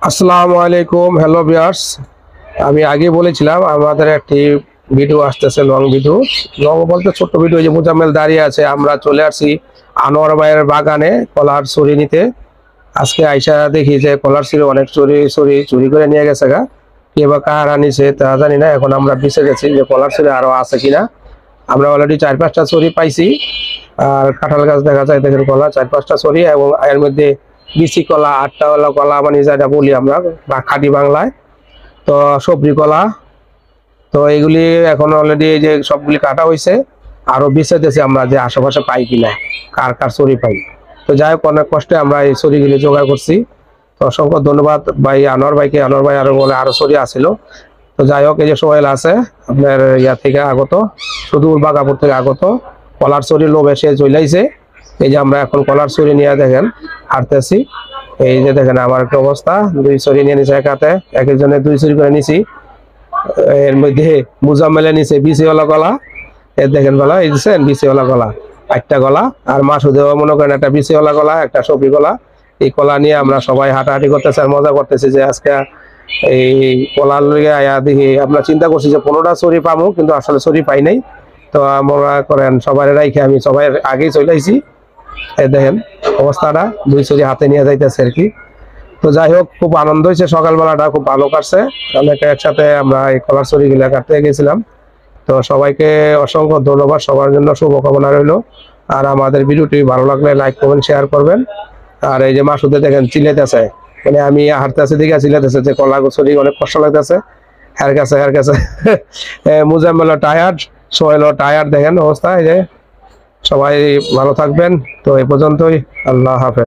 আসসালামু আলাইকুম, hello viewers. আমি আগে বলেছিলাম আমাদের একটি ভিডিও আসতেছে, লং ভিডিও। লং বলতে ছোট্ট ভিডিও। যে মোজাম্মেল দাঁড়িয়ে আছে, আমরা চলে আসছি আনোয়ার ভাইয়ের বাগানে কলার চুরি নিতে। আজকে আইসা দেখি যে কলার চুরি অনেক চুরি করে নিয়ে গেছে গা। কে বা কারা নিছে তা জানি না। এখন আমরা পিছিয়ে গেছি যে কলার চুরি আরো আছে কিনা। আমরা অলরেডি 4-5টা চুরি পাইছি। আর কাঁঠাল গাছ দেখা যায়, দেখেন কলা 4-5টা চুরি, এবং এর মধ্যে বিচি কলা, আটটাওয়ালা কলা, মানে যেটা বলি আমরা খাঁটি বাংলায়, তো সবজি কলা। তো এইগুলি এখন অলরেডি এই যে সবগুলি কাটা হয়েছে, আরো বিছাইতেছি আমরা যে আশেপাশে পাই কিনা, কার কার চুরি পাই। তো যাই হোক, অনেক কষ্টে আমরা এই চুরিগুলি জোগাড় করছি। তো অসংখ্য ধন্যবাদ ভাই আনোয়ার ভাইকে। আনোয়ার ভাই আরো বলে আরো চুরি আসছিল। তো যাই হোক, এই যে সোহেল আছে আপনার ইয়া থেকে আগত, সুদূর বাগাপুর থেকে আগত, কলার চুরি লোভে সে চলাইছে। এই যে আমরা এখন কলার চুরি নিয়ে দেখেন হাঁটতেছি। এই যে দেখেন আমার একটা অবস্থা, 2 চুরি নিয়ে নিছে, এক হাতে এক একজনে 2 চুরি করে নিছি। এর মধ্যে মুজাম্মেলে নিছে বিচিওয়ালা কলা। এর দেখেন কলা, এই দিচ্ছেন বিচিওয়ালা কলা, 8টা কলা। আর মাসুদেও মনে করেন একটা বিচিওয়ালা কলা, একটা সবজি কলা। এই কলা নিয়ে আমরা সবাই হাঁটাহাঁটি করতেছি আর মজা করতেছি যে আজকে এই কলার লইয়া আয়া দেখি। আমরা চিন্তা করছি যে 15টা চুরি পাবো, কিন্তু আসলে চুরি পাই নাই। তো আমরা করেন সবাই রাইখে আমি সবাই আগেই চলে আইছি। এই দেখেন অবস্থাটা, 2 চুরি হাতে নিয়ে যাইতেছে আর কি। তো যাই হোক, খুব আনন্দ হয়েছে, সকালবেলাটা খুব ভালো কাটছে। অনেকে একসাথে আমরা এই কলার চুরি গুলা কাটতে গেছিলাম। তো সবাইকে অসংখ্য ধন্যবাদ, সবার জন্য শুভকামনা রইল। আর আমাদের ভিডিওটি ভালো লাগলে লাইক কমেন্ট শেয়ার করবেন। আর এই যে মাসুদে দেখেন চিল্লাইতেছে, মানে আমি হাঁটতেছি দিকে চিল্লাইতেছে যে কলা চুরি অনেক কষ্ট লাগতেছে। হের কাছে মুজাম্মেল টায়ার্ড, সোহেল টায়ার্ড, দেখেন অবস্থা। এই যে সবাই ভালো থাকবেন। তো এই পর্যন্তই, আল্লাহ হাফেজ।